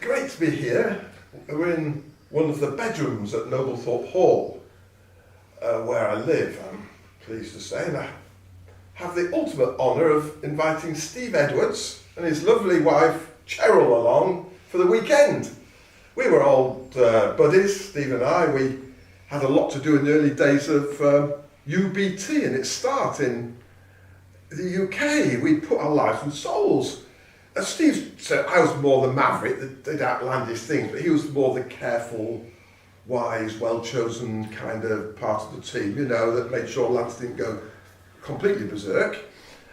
Great to be here. We're in one of the bedrooms at Noblethorpe Hall, where I live, I'm pleased to say, and I have the ultimate honour of inviting Steve Edwards and his lovely wife Cheryl along for the weekend. We were old buddies, Steve and I. We had a lot to do in the early days of UBT and its start in the UK. We put our lives and souls. As Steve said, I was more the maverick that did outlandish things, but he was more the careful, wise, well-chosen kind of part of the team, you know, that made sure Lance didn't go completely berserk.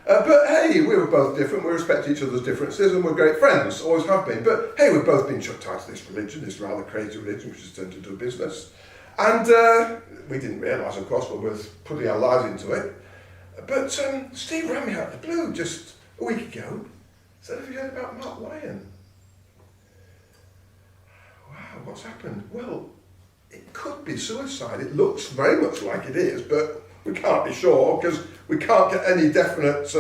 But hey, we were both different, we respect each other's differences, and we're great friends, always have been. But hey, we've both been chucked out of this religion, this rather crazy religion, which has turned into a business. And we didn't realise, of course, when we were putting our lives into it. But Steve rang me out of the blue just a week ago. Said, have you heard about Mark Lyon? Wow, what's happened? Well, it could be suicide. It looks very much like it is, but we can't be sure because we can't get any definite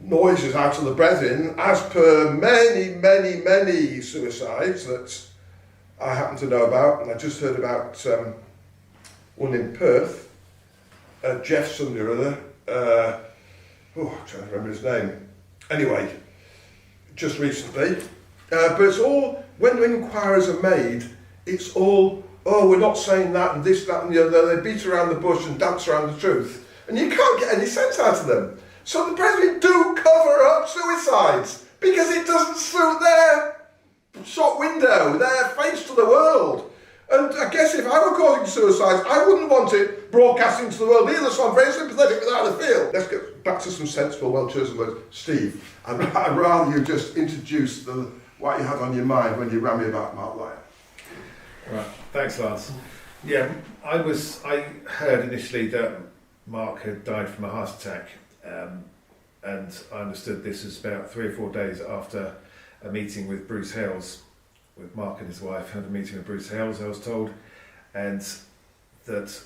noises out of the brethren, as per many suicides that I happen to know about. And I just heard about one in Perth, Jeff somebody or other. I'm trying to remember his name. Anyway, just recently. But it's all, when inquiries are made, it's all, oh, we're not saying that and this, that and the other. They beat around the bush and dance around the truth. And you can't get any sense out of them. So the brethren do cover up suicides because it doesn't suit their shop window, their face to the world. And I guess if I were causing suicides, I wouldn't want it broadcasting to the world either, so I'm very sympathetic with how they feel. Let's get back to some sensible, well-chosen words. Steve, I'd rather you just introduce what you had on your mind when you rang me about Mark Lyon. Right, thanks, Lance. Yeah, I heard initially that Mark had died from a heart attack, and I understood this was about 3 or 4 days after a meeting with Bruce Hales, with Mark and his wife. Had a meeting with Bruce Hales, I was told, and that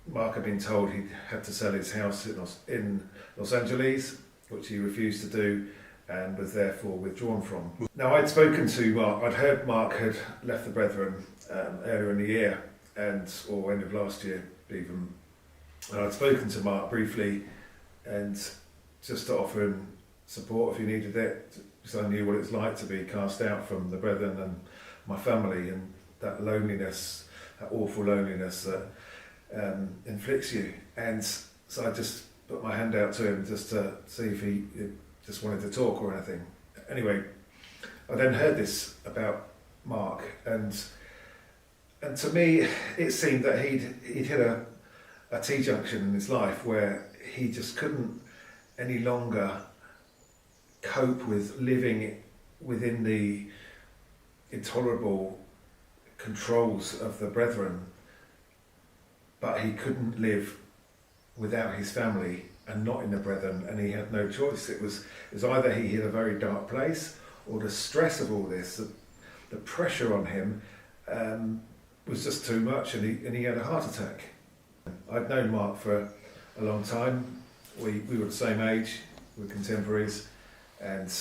Mark had been told he had to sell his house in Los Angeles, which he refused to do and was therefore withdrawn from. Now, I'd spoken to Mark. I'd heard Mark had left the brethren earlier in the year, or end of last year even. And I'd spoken to Mark briefly and just to offer him support if he needed it, because I knew what it's like to be cast out from the brethren and my family, and that loneliness, that awful loneliness that inflicts you. And so I just put my hand out to him just to see if he just wanted to talk or anything. Anyway, I then heard this about Mark, and to me it seemed that he'd hit a T-junction in his life where he just couldn't any longer cope with living within the intolerable controls of the brethren, but he couldn't live without his family and not in the brethren, and he had no choice. It was either he hit a very dark place, or the stress of all this, the pressure on him was just too much, and he had a heart attack. I'd known Mark for a long time. We were the same age, we were contemporaries, and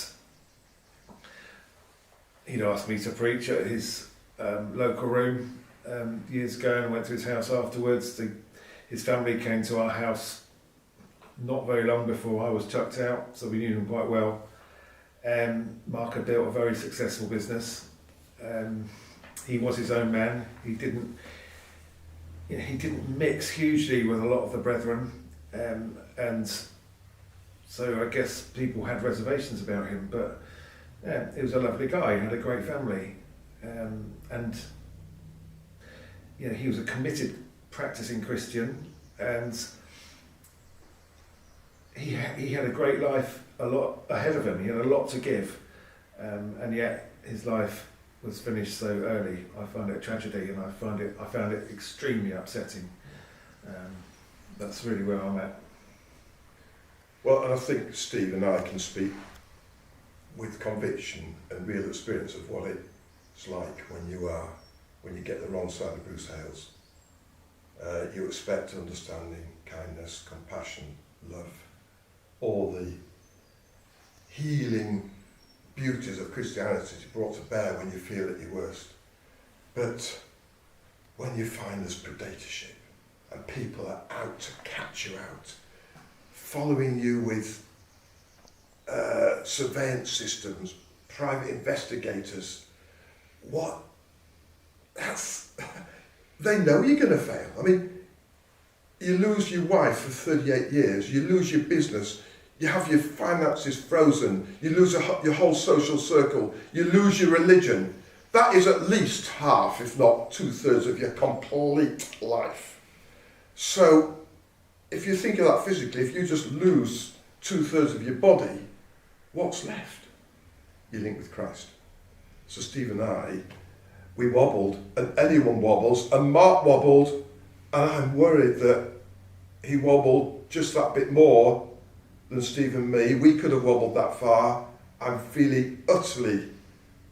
he'd asked me to preach at his local room years ago, and I went to his house afterwards. His family came to our house not very long before I was chucked out, so we knew him quite well. Mark had built a very successful business. He was his own man. He didn't mix hugely with a lot of the brethren, and so I guess people had reservations about him, but he was a lovely guy. He had a great family, and he was a committed practicing Christian, and he had a great life, a lot ahead of him. He had a lot to give, and yet his life was finished so early. I found it a tragedy, and I found it extremely upsetting. That's really where I'm at. Well, and I think Steve and I can speak with conviction and real experience of what it's like when you get the wrong side of Bruce Hales. You expect understanding, kindness, compassion, love, all the healing beauties of Christianity is brought to bear when you feel at your worst. But when you find there's predatorship and people are out to catch you out, following you with surveillance systems, private investigators, they know you're going to fail. I mean, you lose your wife for 38 years, you lose your business, you have your finances frozen, you lose your whole social circle, you lose your religion. That is at least half, if not 2/3 of your complete life. So, if you think of that physically, if you just lose 2/3 of your body, what's left? You're linked with Christ. So Steve and I, we wobbled, and anyone wobbles, and Mark wobbled, and I'm worried that he wobbled just that bit more than Steve and me. We could have wobbled that far. I'm feeling utterly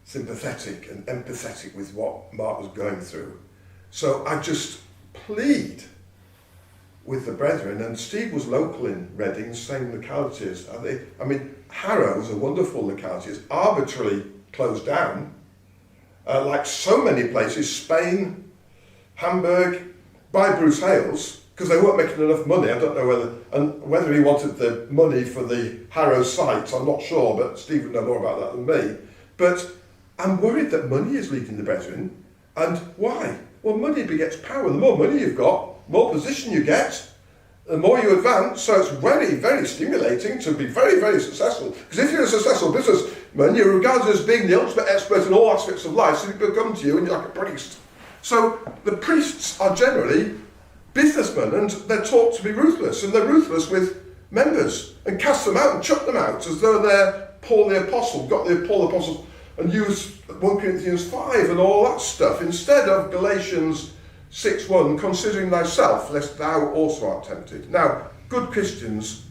sympathetic and empathetic with what Mark was going through. So I just plead with the brethren, and Steve was local in Reading, same localities. I mean, Harrow is a wonderful locality. It's arbitrarily closed down, like so many places, Spain, Hamburg, by Bruce Hales, because they weren't making enough money. I don't know whether he wanted the money for the Harrow site, I'm not sure, but Steve would know more about that than me. But I'm worried that money is leading the brethren. And why? Well, money begets power. The more money you've got, more position you get, the more you advance. So it's very, very stimulating to be very, very successful. Because if you're a successful businessman, you're regarded as being the ultimate expert in all aspects of life, so people come to you and you're like a priest. So the priests are generally businessmen, and they're taught to be ruthless, and they're ruthless with members and cast them out and chuck them out as though they're Paul the Apostle, got the Paul the Apostle and use 1 Corinthians 5 and all that stuff, instead of Galatians 6:1, considering thyself, lest thou also art tempted. Now, good Christians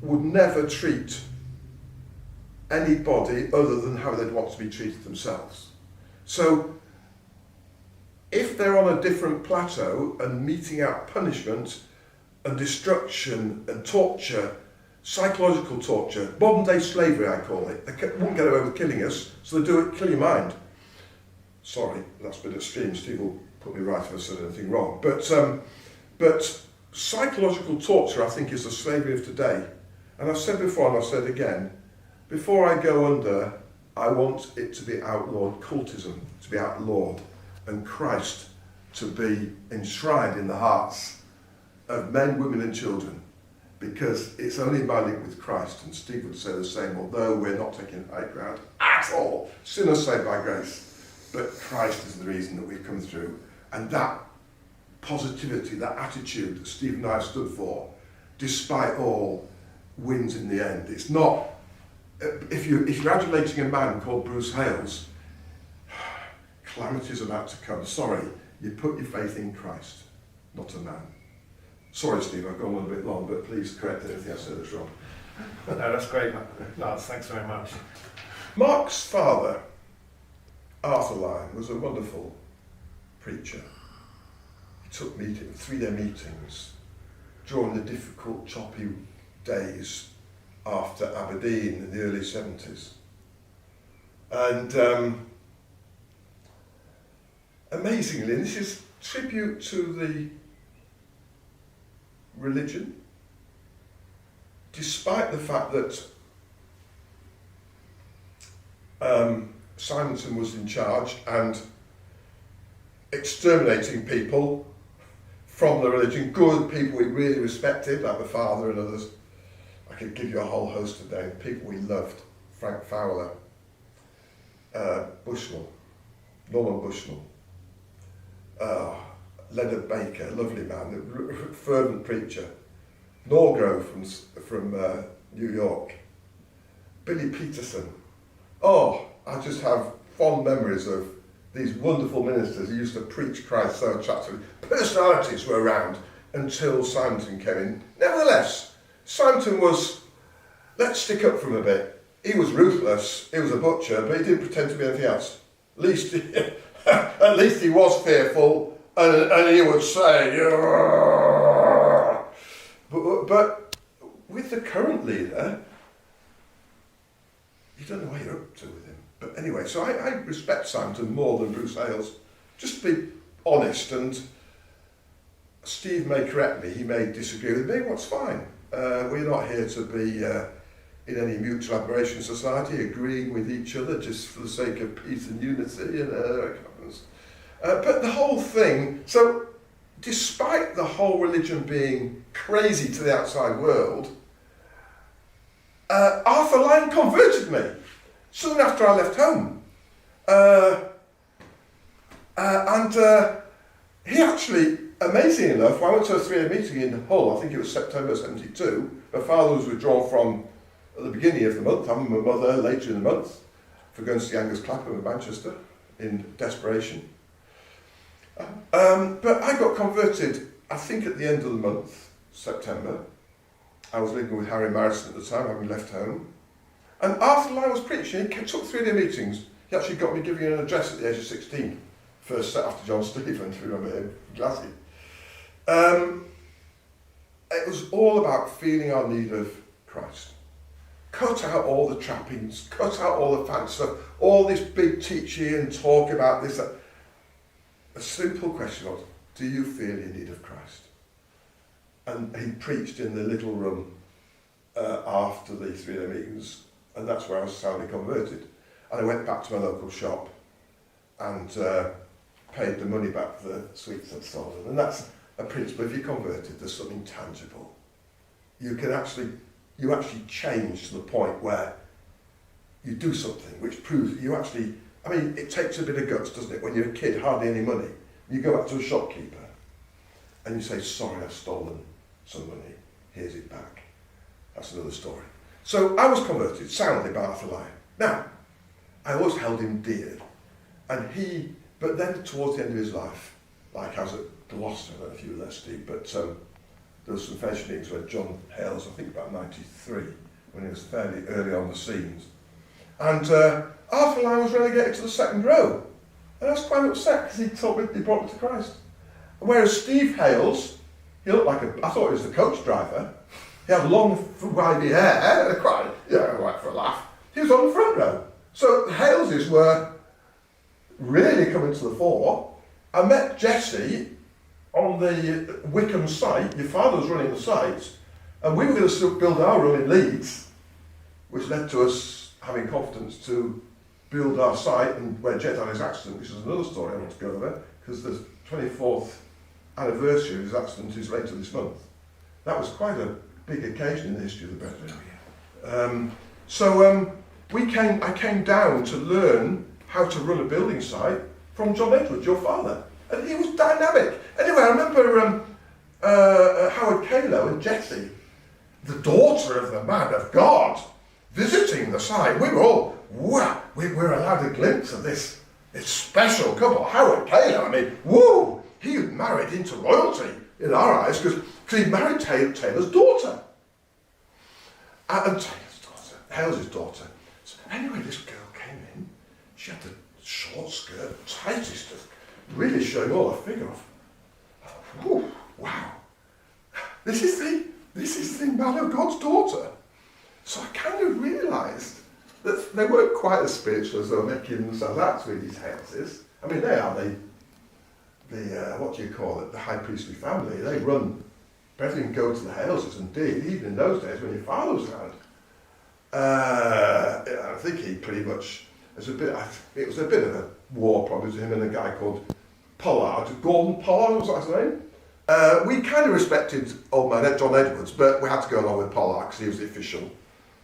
would never treat anybody other than how they'd want to be treated themselves. So, if they're on a different plateau and meting out punishment and destruction and torture, psychological torture, modern day slavery I call it, they won't get away with killing us, so they do it, kill your mind. Sorry, that's a bit extreme, Steve will put me right if I said anything wrong. But psychological torture, I think, is the slavery of today. And I've said before and I've said again, before I go under, I want it to be outlawed, cultism to be outlawed, and Christ to be enshrined in the hearts of men, women and children, because it's only by link with Christ, and Steve would say the same, although we're not taking high ground at all, sinners saved by grace, but Christ is the reason that we've come through. And that positivity, that attitude that Steve and I have stood for, despite all, wins in the end. It's not, if you're adulating a man called Bruce Hales, calamity is about to come. Sorry, you put your faith in Christ, not a man. Sorry, Steve, I've gone on a bit long, but please correct anything I said that's wrong. No, that's great, Lance. Thanks very much. Mark's father, Arthur Lyon, was a wonderful preacher. He took 3-day meetings during the difficult, choppy days after Aberdeen in the early 70s. And amazingly, and this is tribute to the religion, despite the fact that Simonton was in charge and exterminating people from the religion, good people we really respected, like the father and others. I could give you a whole host of names, people we loved. Frank Fowler, Bushnell, Norman Bushnell, Leonard Baker, lovely man, a fervent preacher. Norgrove from New York. Billy Peterson. Oh, I just have fond memories of these wonderful ministers who used to preach Christ so attractively. Personalities were around until Simonton came in. Nevertheless, Simonton was, let's stick up for him a bit. He was ruthless, he was a butcher, but he didn't pretend to be anything else. At least he was fearful, and he would say, "Yarr." But with the current leader, you don't know what you're up to with him. But anyway, so I respect Soundton more than Bruce Hales. Just to be honest, and Steve may correct me, he may disagree with me, what's fine. We're not here to be in any mutual admiration society, agreeing with each other just for the sake of peace and unity, but the whole thing, so despite the whole religion being crazy to the outside world, Arthur Lyon converted me soon after I left home. And he actually, amazing enough, I went to a 3A meeting in Hull, I think it was September 72. My father was withdrawn from at the beginning of the month, and my mother later in the month, for going to see Angus Clapham in Manchester in desperation. But I got converted, I think at the end of the month, September. I was living with Harry Marrison at the time, having left home. And Arthur Lyon was preaching, he took 3-day meetings. He actually got me giving an address at the age of 16. First set after John Stevens, if you remember him, Glassy. It was all about feeling our need of Christ. Cut out all the trappings, cut out all the fancy stuff, all this big teaching and talk about this. A simple question was, do you feel in need of Christ? And he preached in the little room after the 3-day meetings, and that's where I was soundly converted. And I went back to my local shop and paid the money back for the sweets I'd sold them. And that's a principle. If you're converted, there's something tangible. You actually change to the point where you do something which proves that you actually, I mean, it takes a bit of guts, doesn't it? When you're a kid, hardly any money. You go back to a shopkeeper and you say, sorry, I've stolen some money, here's it back. That's another story. So I was converted soundly by Arthur Lyon. Now, I always held him dear. And but then towards the end of his life, like I was at Gloucester, I don't know if you were there, Steve, but there was some fellowship meetings where John Hales, I think about 93, when he was fairly early on the scenes. And Arthur Lyon was relegated to the second row. And I was quite upset because he brought me to Christ. Whereas Steve Hales, he looked like I thought he was the coach driver. He had long, wavy hair, quite, right for a laugh. He was on the front row. So the Haleses were really coming to the fore. I met Jesse on the Wickham site. Your father was running the site, and we were going to build our room in Leeds, which led to us having confidence to build our site, and where Jet had his accident, which is another story I want to go over, because the 24th anniversary of his accident is later this month. That was quite a big occasion in the history of the Brethren. I came down to learn how to run a building site from John Edwards, your father. And he was dynamic. Anyway, I remember Howard Kalo and Jessie, the daughter of the man of God, visiting the site. We were all, wow, we were allowed a glimpse of this special couple. Howard Kalo, I mean, woo, he had married into royalty in our eyes because he married Taylor's daughter. And Taylor's daughter, Hales's daughter. So anyway, this girl came in. She had the short skirt, tightest of, really showing all her figure off. Whew, wow. This is the man of God's daughter. So I kind of realised that they weren't quite as spiritual as they were making themselves out to in these houses. I mean, they are the what do you call it, the high priestly family. They run, brethren go to the houses, indeed, even in those days when your father was around. I think he pretty much, it was a bit of a war probably to him and a guy called Gordon Pollard, was that his name? We kind of respected old man John Edwards, but we had to go along with Pollard because he was the official.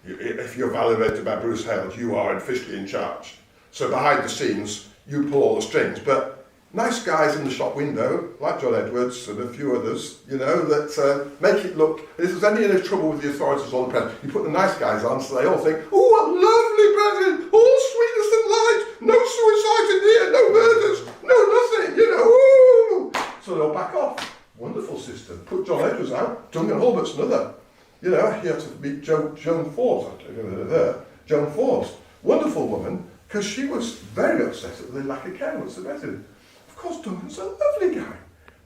If you're validated by Bruce Hales, you are officially in charge. So behind the scenes, you pull all the strings. But nice guys in the shop window, like John Edwards and a few others, that make it look, if there's any trouble with the authorities or the press, you put the nice guys on so they all think, oh, what lovely brethren, all sweetness and light, no suicides in here, no murders, no nothing, woo! So they'll back off. Wonderful system. Put John Edwards out, Duncan Hulbert's another. He had to meet Joan Forbes, I don't know her, Joan Forbes, wonderful woman, because she was very upset at the lack of care what's the better. Of course, Duncan's a lovely guy,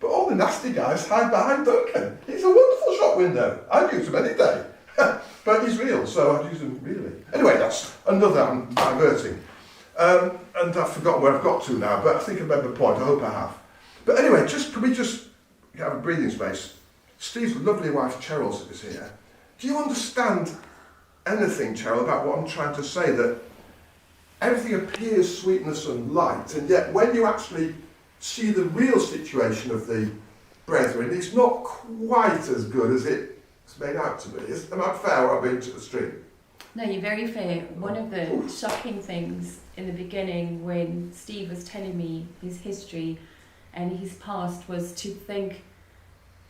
but all the nasty guys hide behind Duncan. He's a wonderful shop window. I'd use him any day. But he's real, so I'd use him really. Anyway, that's another, I'm diverting. And I've forgotten where I've got to now, but I think I remember the point, I hope I have. But anyway, can we just have a breathing space? Steve's lovely wife Cheryl is here. Do you understand anything, Cheryl, about what I'm trying to say? That everything appears sweetness and light, and yet when you actually see the real situation of the brethren, it's not quite as good as it's made out to be. Am I fair or am I being to the stream? No, you're very fair. One of the shocking things in the beginning when Steve was telling me his history and his past was to think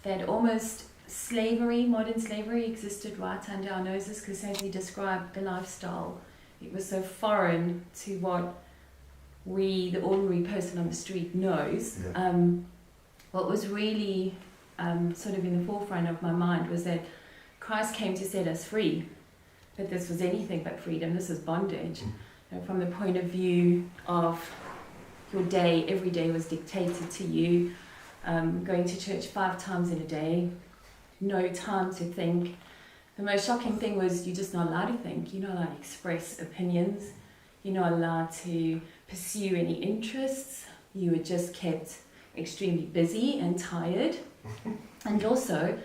that almost slavery, modern slavery, existed right under our noses, because as he described the lifestyle, it was so foreign to what we, the ordinary person on the street, knows. Yeah. What was really sort of in the forefront of my mind was that Christ came to set us free, but this was anything but freedom. This is bondage. And from the point of view of your day, every day was dictated to you. Going to church 5 times in a day, no time to think. The most shocking thing was you're just not allowed to think. You're not allowed to express opinions. You're not allowed to pursue any interests. You were just kept extremely busy and tired. And also,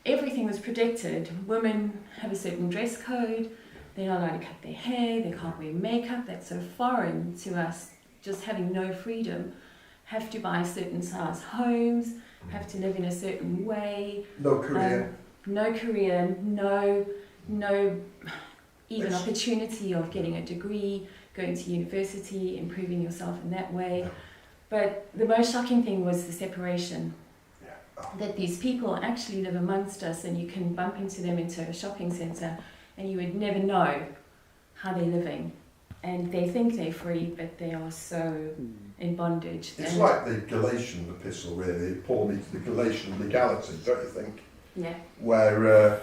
everything was predicted. Women have a certain dress code. They're not allowed to cut their hair. They can't wear makeup. That's so foreign to us, just having no freedom. Have to buy certain size homes, have to live in a certain way. No career. No career, no even opportunity of getting a degree, going to university, improving yourself in that way. Yeah. But the most shocking thing was the separation. Yeah. Oh. That these people actually live amongst us, and you can bump into them into a shopping centre and you would never know how they're living. And they think they're free, but they are so in bondage. It's like the Galatian epistle, really. Paul meets the Galatian legality, don't you think? Yeah. Where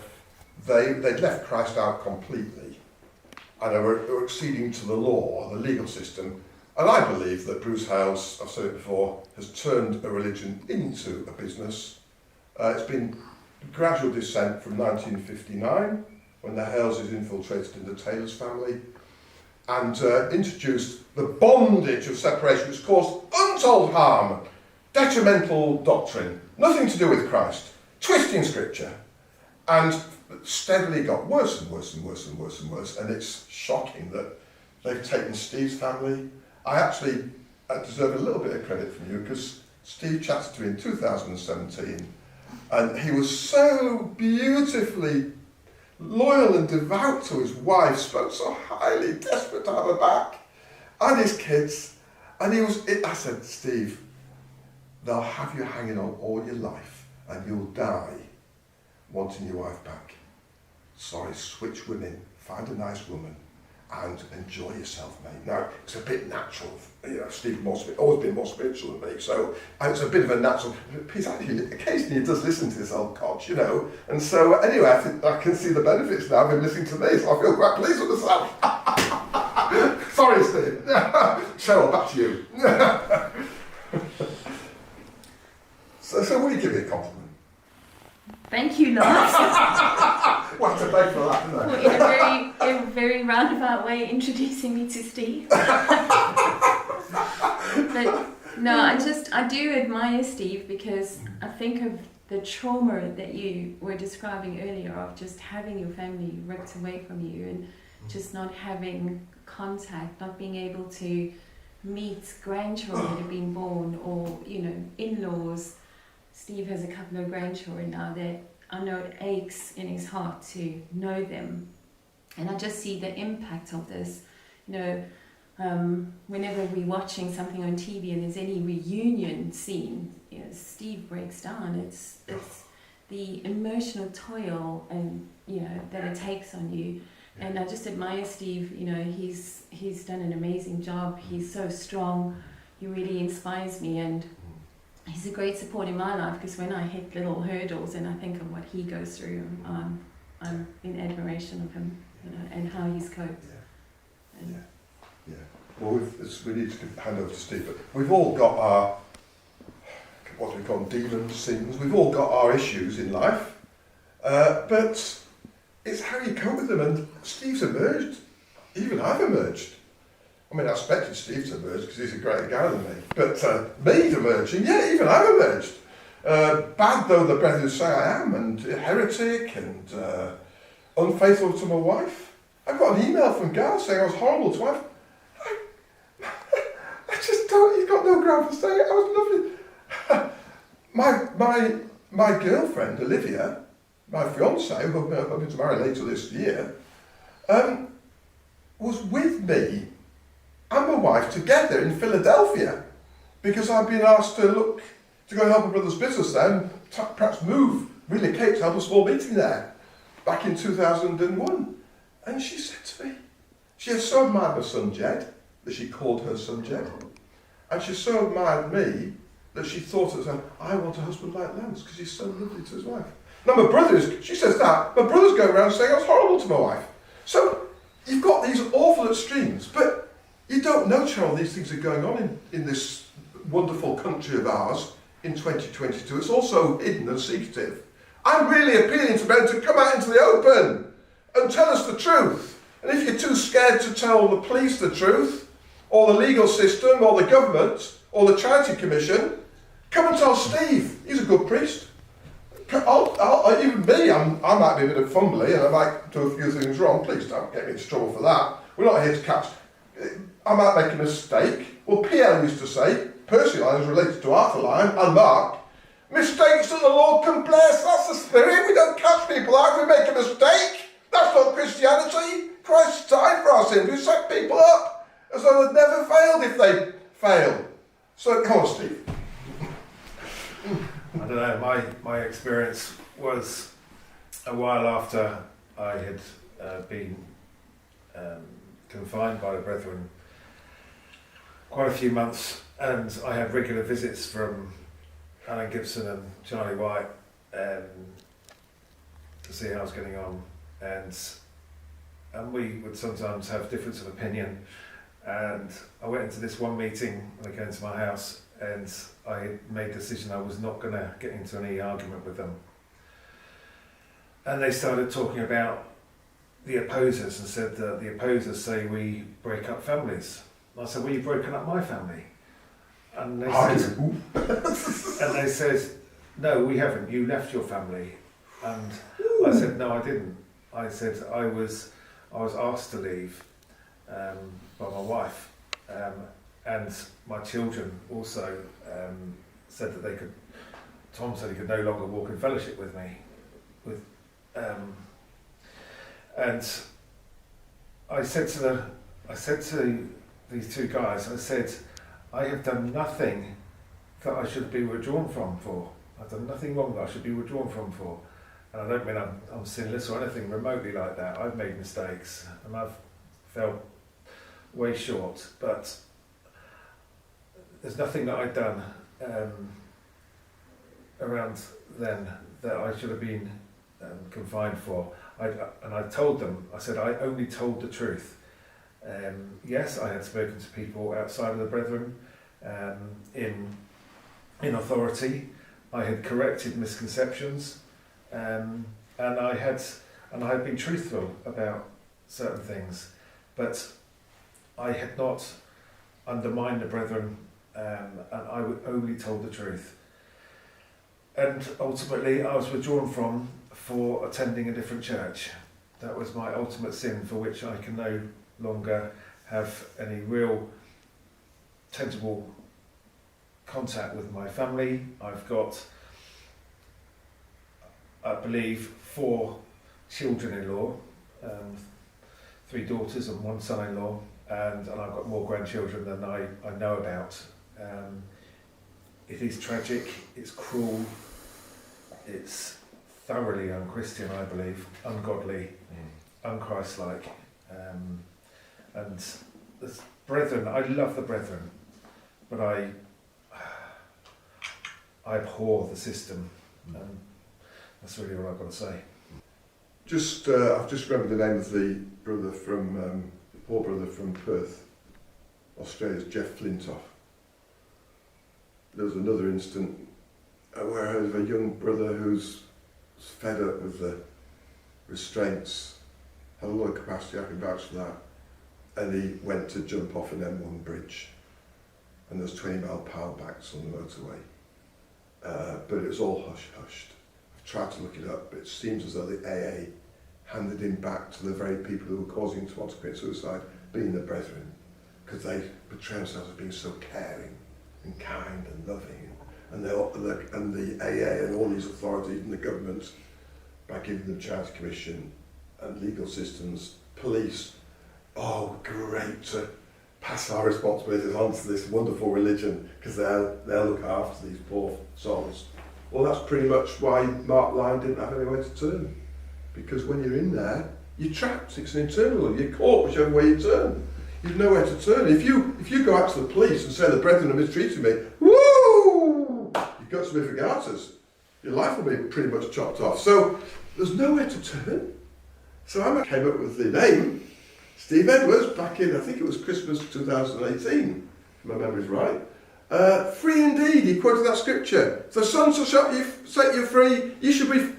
they'd left Christ out completely, and they were acceding to the law, the legal system. And I believe that Bruce Hales, I've said it before, has turned a religion into a business. It's been gradual descent from 1959, when the Haleses infiltrated in the Taylor's family, and introduced the bondage of separation, which caused untold harm, detrimental doctrine, nothing to do with Christ, twisting scripture, and steadily got worse and worse and worse and worse and worse. And it's shocking that they've taken Steve's family. I deserve a little bit of credit from you, because Steve chatted to me in 2017, and he was so beautifully loyal and devout to his wife, spoke so highly, desperate to have her back, and his kids. And I said, Steve, they'll have you hanging on all your life, and you'll die wanting your wife back. Sorry, switch women, find a nice woman, and enjoy yourself, mate. Now, it's a bit natural. Steve always been more spiritual than me, so it's a bit of a natural. He's actually, occasionally he does listen to this old codge, And so, anyway, I think I can see the benefits now of him listening to me, so I feel quite pleased with myself. Sorry, Steve. Cheryl, back to you. so will you give me a compliment? Thank you, Lars. Well, to beg for that, isn't it? In a very roundabout way, introducing me to Steve. But no, I do admire Steve, because I think of the trauma that you were describing earlier, of just having your family ripped away from you and just not having contact, not being able to meet grandchildren that have been born, or in-laws. Steve has a couple of grandchildren now that I know it aches in his heart to know them. And I just see the impact of this. Whenever we're watching something on TV and there's any reunion scene, Steve breaks down. It's the emotional toil and that it takes on you. And I just admire Steve. He's done an amazing job. He's so strong. He really inspires me, and he's a great support in my life, because when I hit little hurdles and I think of what he goes through, I'm in admiration of him, and how he's coped. Yeah. Well, we need to hand over to Steve, but we've all got our, what do we call them, demons, sins. We've all got our issues in life, but it's how you cope with them. And Steve's emerged. Even I've emerged. I mean, I expected Steve to emerge because he's a greater guy than me. But me emerging, yeah, even I've emerged. Bad though the brethren say I am, and a heretic, and unfaithful to my wife. I got an email from Gal saying I was horrible to my wife. I just don't, you've got no ground for saying it. I was lovely. my girlfriend, Olivia, my fiancée, who I'm hoping to marry later this year, was with me and my wife together in Philadelphia because I'd been asked to go and help my brother's business there and perhaps relocate to help a small meeting there back in 2001. And she said to me, she had so admired my son Jed that she called her son Jed. And she so admired me that she thought at the time, I want a husband like Lance because he's so lovely to his wife. Now my brother's, she says that, my brother's going around saying I was horrible to my wife. So you've got these awful extremes, but you don't know, Cheryl, these things are going on in this wonderful country of ours in 2022. It's also hidden and secretive. I'm really appealing to men to come out into the open and tell us the truth. And if you're too scared to tell the police the truth, or the legal system, or the government, or the charity commission, come and tell Steve. He's a good priest. Even me, I might be a bit of fumbly and I might do a few things wrong. Please don't get me into trouble for that. We're not here to catch. I might make a mistake. Well, PL used to say, Percy Lyon is related to Arthur Lyon and Mark. Mistakes that the Lord can bless. That's the spirit. We don't catch people out if we make a mistake. That's not Christianity. Christ died for our sins. We set people up as though they'd never failed if they fail. So, come on, Steve. I don't know, my experience was a while after I had been confined by the brethren, quite a few months, and I had regular visits from Alan Gibson and Charlie White to see how I was getting on, and we would sometimes have difference of opinion. And I went into this one meeting when they came to my house, and I made the decision I was not going to get into any argument with them. And they started talking about the opposers and said that the opposers say we break up families. And I said, well, you've broken up my family. And they said, no, we haven't. You left your family. And I said, no, I didn't. I said I was asked to leave by my wife, and my children also said that they could. Tom said he could no longer walk in fellowship with me, and I said to these two guys, I said, I have done nothing that I should be withdrawn from for. I've done nothing wrong that I should be withdrawn from for. And I don't mean I'm sinless or anything remotely like that. I've made mistakes and I've fell way short, but there's nothing that I'd done around then that I should have been confined for. And I told them, I said, I only told the truth. Yes, I had spoken to people outside of the brethren in authority. I had corrected misconceptions, and I had been truthful about certain things, but I had not undermined the brethren, and I only told the truth. And ultimately, I was withdrawn from for attending a different church. That was my ultimate sin, for which I can no longer have any real tangible contact with my family. I've got, I believe, 4 children-in-law, 3 daughters and 1 son-in-law, and I've got more grandchildren than I know about. It is tragic, it's cruel, it's thoroughly unchristian, I believe, ungodly, unchristlike. And the brethren, I love the brethren, but I abhor the system, and that's really all I've got to say. I've just remembered the name of the brother from, the poor brother from Perth, Australia's Jeff Flintoff. There was another instant where I heard of a young brother who's fed up with the restraints, had a lot of capacity, I can vouch for that. And he went to jump off an M1 bridge, and there was 20-mile-per-hour backs on the motorway. But it was all hush-hushed. I've tried to look it up, but it seems as though the AA handed him back to the very people who were causing him to want to commit suicide, being the brethren, because they portray themselves as being so caring and kind and loving, and the AA and all these authorities and the government, by giving them charity commission and legal systems, police, oh great to pass our responsibilities on to this wonderful religion because they'll look after these poor souls. Well, that's pretty much why Mark Lyon didn't have anywhere to turn, because when you're in there, you're trapped. It's an internal. You're caught whichever way you turn. You've nowhere to turn. If you go out to the police and say the brethren are mistreating me, woo! You've got to be regarters. Your life will be pretty much chopped off. So there's nowhere to turn. So I came up with the name Steve Edwards back in, I think it was Christmas 2018, if my memory's right. Free indeed, he quoted that scripture. If the Son shall set you free, you should be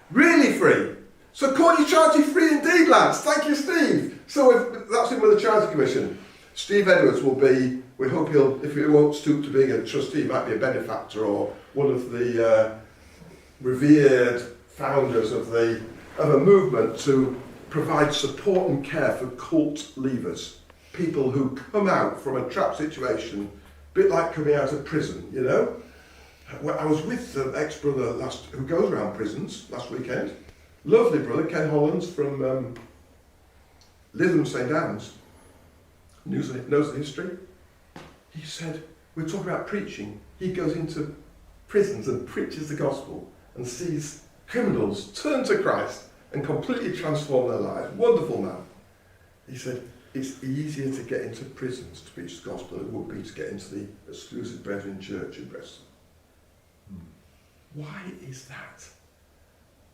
really free. So call your charity Free Indeed, lads. Thank you, Steve. So that's him with the Charity Commission. Steve Edwards will be, we hope he'll, if he won't stoop to being a trustee, he might be a benefactor or one of the revered founders of a movement to provide support and care for cult leavers. People who come out from a trapped situation, a bit like coming out of prison, you know. I was with an ex-brother who goes around prisons last weekend. Lovely brother, Ken Hollands from Lytham St Anne's, knows the history. He said, we're talking about preaching. He goes into prisons and preaches the gospel and sees criminals turn to Christ and completely transform their lives. Wonderful man. He said, it's easier to get into prisons to preach the gospel than it would be to get into the exclusive Brethren Church in Bristol. Why is that?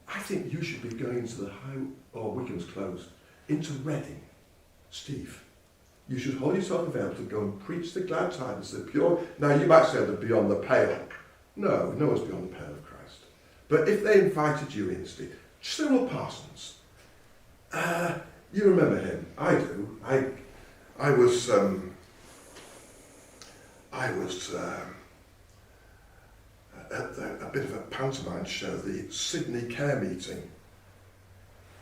I think you should be going into the Wickham's closed, into Reading. Steve, you should hold yourself available to go and preach the glad tidings, the pure. Now you might say they're beyond the pale. No, no one's beyond the pale of Christ. But if they invited you in, Steve, Cyril Parsons, you remember him? I do. I was at a bit of a pantomime show, the Sydney Care Meeting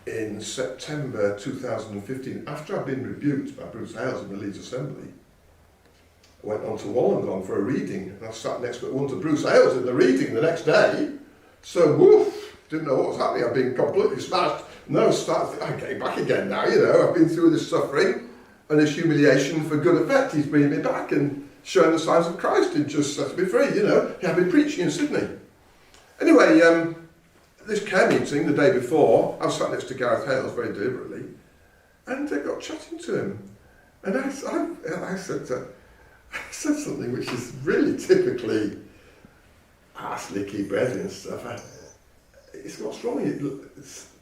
in September 2015. After I'd been rebuked by Bruce Hales in the Leeds Assembly, I went on to Wollongong for a reading, and I sat next to one to Bruce Hales in the reading the next day. So, woof, didn't know what was happening. I'd been completely smashed. No, I'm getting back again now, you know. I've been through this suffering and this humiliation for good effect. He's bringing me back and showing the signs of Christ and just set me free, you know. He had been preaching in Sydney. Anyway, this care meeting the day before, I was sat next to Gareth Hales very deliberately, and I got chatting to him. And I said something which is really typically slicky brethren and stuff. It's what's wrong.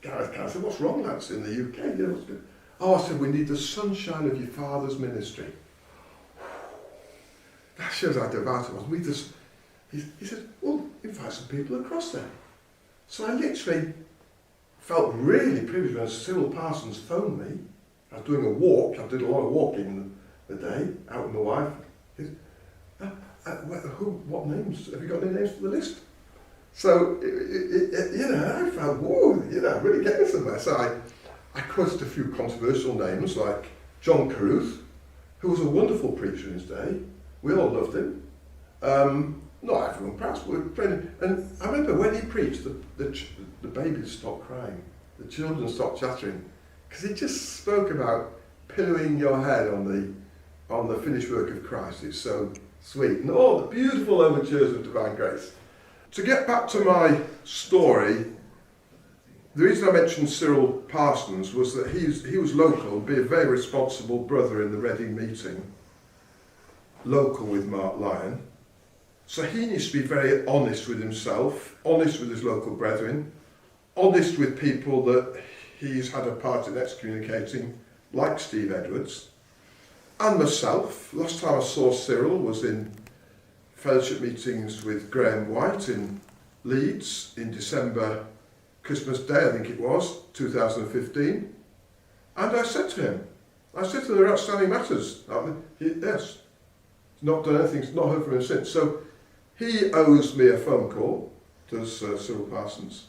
Gareth said, what's wrong, lads, in the UK? You know, what's good? Oh, I said, we need the sunshine of your father's ministry. That shows how devout it was. He said, well, invite some people across there. So I literally felt really privileged when Cyril Parsons phoned me. I was doing a walk. I did a lot of walking the day, out with my wife. He said, what names? Have you got any names for the list? So, you know, I felt, whoa, you know, really getting somewhere. So I quoted a few controversial names like John Caruth, who was a wonderful preacher in his day. We all loved him. Not everyone perhaps, but and I remember when he preached, the babies stopped crying, the children stopped chattering, because he just spoke about pillowing your head on the finished work of Christ. It's so sweet, and all the beautiful overtures of divine grace. To get back to my story, the reason I mentioned Cyril Parsons was that he was local, be a very responsible brother in the Reading meeting, local with Mark Lyon. So he needs to be very honest with himself, honest with his local brethren, honest with people that he's had a part in excommunicating, like Steve Edwards, and myself. Last time I saw Cyril was in fellowship meetings with Graham White in Leeds in December Christmas Day, I think it was, 2015. And I said to him, there are outstanding matters. Yes. He's not done anything, he's not heard from him since. So he owes me a phone call, does Cyril Parsons.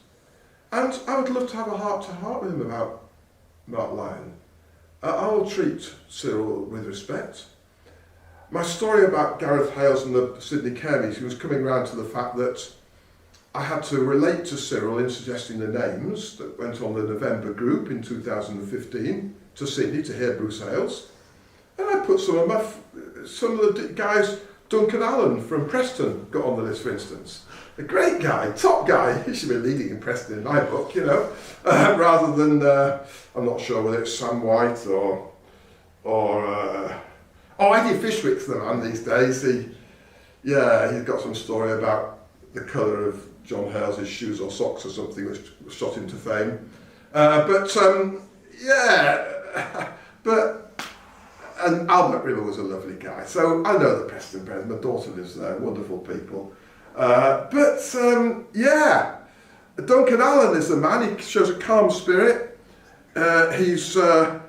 And I would love to have a heart-to-heart with him about Mark Lyon. I will treat Cyril with respect. My story about Gareth Hales and the Sydney Care meeting was coming round to the fact that I had to relate to Cyril in suggesting the names that went on the November group in 2015 to Sydney to hear Bruce Hales. And I put some of the guys, Duncan Allen from Preston got on the list, for instance. A great guy, top guy. He should be leading in Preston in my book, you know, rather than, I'm not sure whether it's Sam White or Eddie Fishwick's the man these days. He's got some story about the colour of John Hales' shoes or socks or something, which shot him to fame. And Albert River was a lovely guy. So I know the Preston Brethren, my daughter lives there, wonderful people. Duncan Allen is the man. He shows a calm spirit. He's had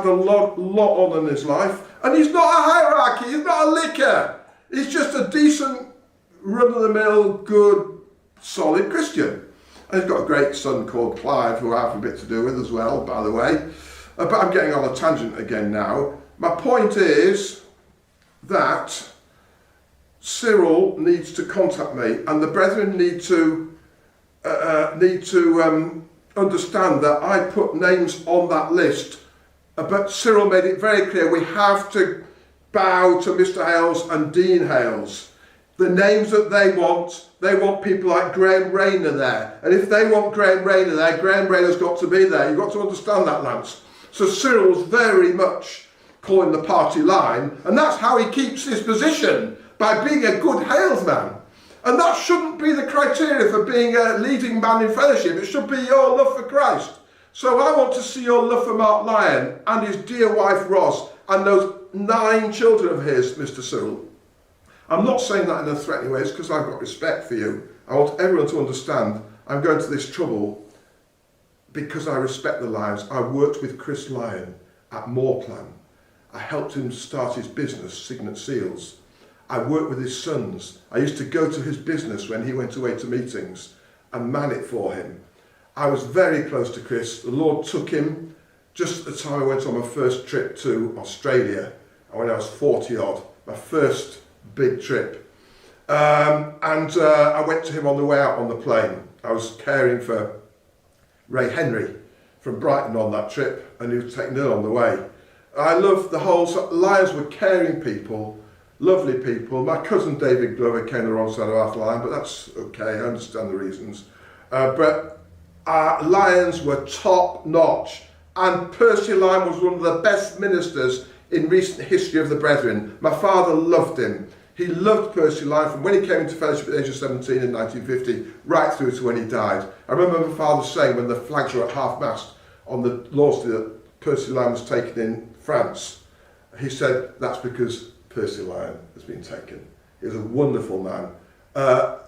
a lot on in his life, and he's not a hierarchy. He's not a licker. He's just a decent, run-of-the-mill, good, solid Christian. And he's got a great son called Clive, who I have a bit to do with as well, by the way. But I'm getting on a tangent again now. My point is that Cyril needs to contact me, and the brethren need to understand that I put names on that list. But Cyril made it very clear we have to bow to Mr. Hales and Dean Hales. The names that they want people like Graham Rayner there. And if they want Graham Rayner there, Graham Rayner's got to be there. You've got to understand that, Lance. So Cyril's very much calling the party line, and that's how he keeps his position, by being a good Hales man. And that shouldn't be the criteria for being a leading man in fellowship. It should be your love for Christ. So I want to see your love for Mark Lyon and his dear wife Ros and those 9 children of his, Mr. Cyril. I'm not saying that in a threatening way, it's because I've got respect for you. I want everyone to understand I'm going to this trouble because I respect the Lyons. I worked with Chris Lyon at Moorplan. I helped him start his business, Signet Seals. I worked with his sons. I used to go to his business when he went away to meetings and man it for him. I was very close to Chris. The Lord took him just at the time I went on my first trip to Australia, when I was 40 odd, my first big trip. I went to him on the way out on the plane. I was caring for Ray Henry from Brighton on that trip, and he was taken ill on the way. I love the whole, Lyons were caring people, lovely people. My cousin David Glover came the wrong side of our line, but that's okay, I understand the reasons. Lyons were top notch, and Percy Lyon was one of the best ministers in recent history of the Brethren. My father loved him. He loved Percy Lyon from when he came into fellowship at the age of 17 in 1950, right through to when he died. I remember my father saying when the flags were at half-mast on the Lord's Day that Percy Lyon was taken in France, he said, that's because Percy Lyon has been taken. He was a wonderful man,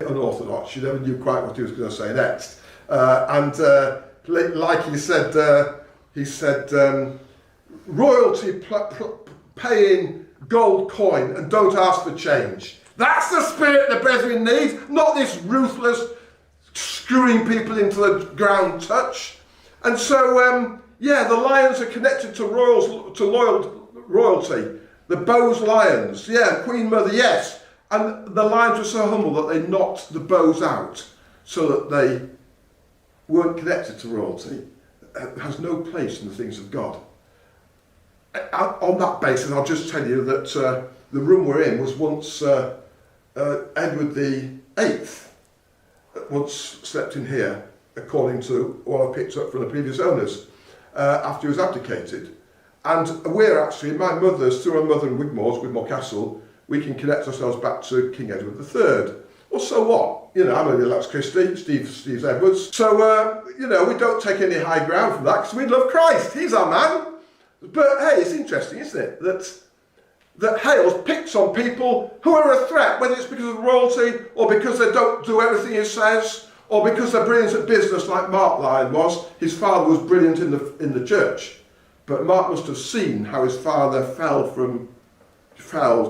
unorthodox. You never knew quite what he was going to say next. Like he said, royalty paying gold coin and don't ask for change. That's the spirit the brethren need, not this ruthless screwing people into the ground touch. And so, the Lyons are connected to royalty. The Bowes Lyons, Queen Mother, yes. And the Lyons were so humble that they knocked the Bowes out so that they weren't connected to royalty. It has no place in the things of God. On that basis, I'll just tell you that the room we're in was once Edward VIII once slept in here, according to what I picked up from the previous owners, after he was abdicated. And we're actually, my mother's, through our mother in Wigmore Castle, we can connect ourselves back to King Edward III. Well, so what? You know, I'm only Lex Christie, Steve's Edwards. So, we don't take any high ground from that because we love Christ. He's our man. But hey, it's interesting, isn't it, that Hales picks on people who are a threat, whether it's because of royalty or because they don't do everything he says, or because they're brilliant at business like Mark Lyon was. His father was brilliant in the church, but Mark must have seen how his father fell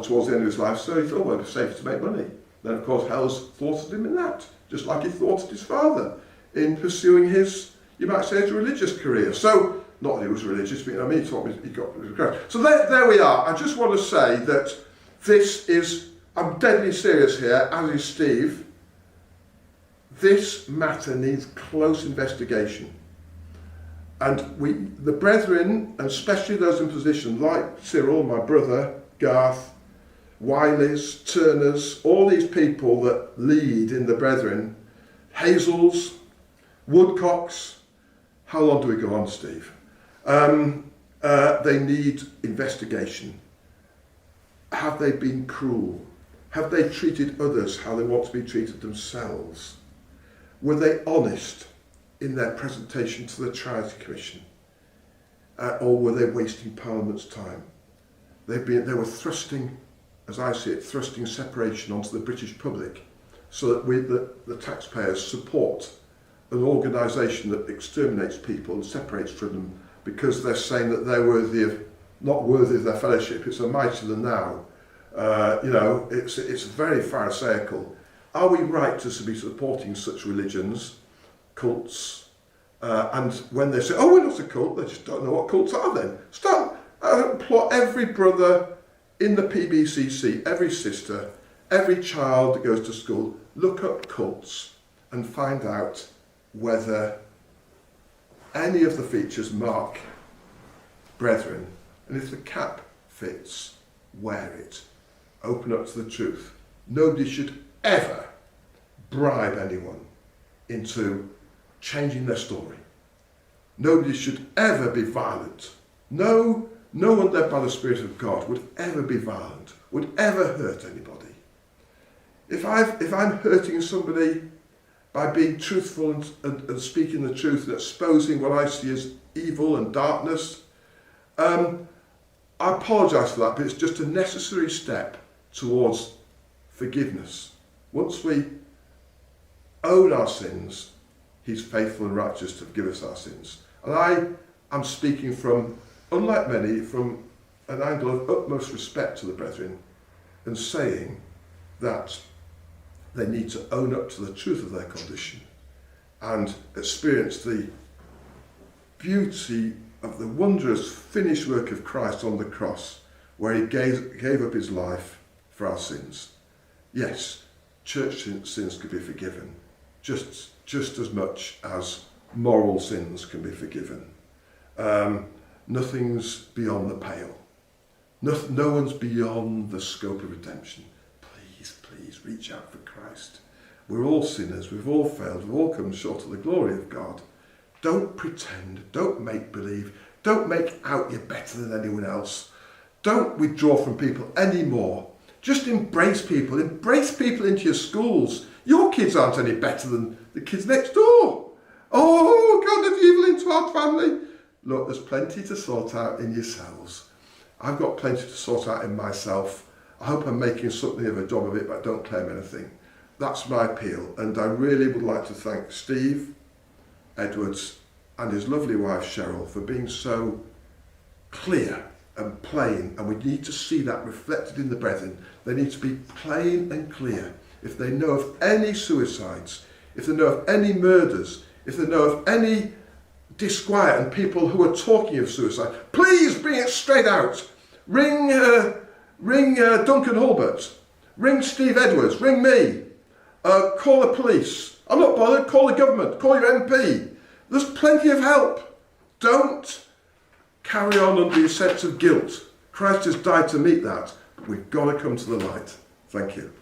towards the end of his life, so he thought, well, it's safe to make money. Then of course Hell's thwarted him in that, just like he thwarted his father in pursuing his, you might say, his religious career. So, not that he was religious, but I mean, he taught me, he got Christ. So there we are. I just want to say that this is, I'm deadly serious here, as is Steve. This matter needs close investigation. And the brethren, and especially those in position like Cyril, my brother, Garth, Wileys, Turners, all these people that lead in the brethren, Hazels, Woodcocks, how long do we go on, Steve? They need investigation. Have they been cruel? Have they treated others how they want to be treated themselves? Were they honest in their presentation to the Charity Commission? Or were they wasting Parliament's time? They were thrusting, as I see it, thrusting separation onto the British public so that the taxpayers support an organisation that exterminates people and separates from them because they're saying that they're not worthy of their fellowship. It's a mightier than thou. It's very pharisaical. Are we right to be supporting such religions, cults, and when they say, oh, we're not a cult, they just don't know what cults are then. Implore every brother in the PBCC, every sister, every child that goes to school, look up cults and find out whether any of the features mark brethren, and if the cap fits, wear it. Open up to the truth. Nobody should ever bribe anyone into changing their story. Nobody should ever be violent. No one led by the Spirit of God would ever be violent, would ever hurt anybody. If I'm hurting somebody by being truthful and speaking the truth and exposing what I see as evil and darkness, I apologise for that, but it's just a necessary step towards forgiveness. Once we own our sins, he's faithful and righteous to forgive us our sins. And I am speaking from, unlike many, from an angle of utmost respect to the brethren and saying that they need to own up to the truth of their condition and experience the beauty of the wondrous finished work of Christ on the cross, where he gave up his life for our sins. Yes, church sins could be forgiven, just as much as moral sins can be forgiven. Nothing's beyond the pale. No one's beyond the scope of redemption. Please reach out for Christ. We're all sinners, we've all failed, we've all come short of the glory of God. Don't pretend, don't make believe, don't make out you're better than anyone else. Don't withdraw from people anymore. Just embrace people into your schools. Your kids aren't any better than the kids next door. Oh, God, let evil into our family. Look, there's plenty to sort out in yourselves. I've got plenty to sort out in myself. I hope I'm making something of a job of it, but don't claim anything. That's my appeal, and I really would like to thank Steve Edwards and his lovely wife Cheryl for being so clear and plain, and we need to see that reflected in the brethren. They need to be plain and clear. If they know of any suicides, if they know of any murders, if they know of any disquiet and people who are talking of suicide, please bring it straight out. Ring Duncan Hulbert, ring Steve Edwards, ring me, call the police. I'm not bothered, call the government, call your MP. There's plenty of help. Don't carry on under your sense of guilt. Christ has died to meet that, but we've got to come to the light. Thank you.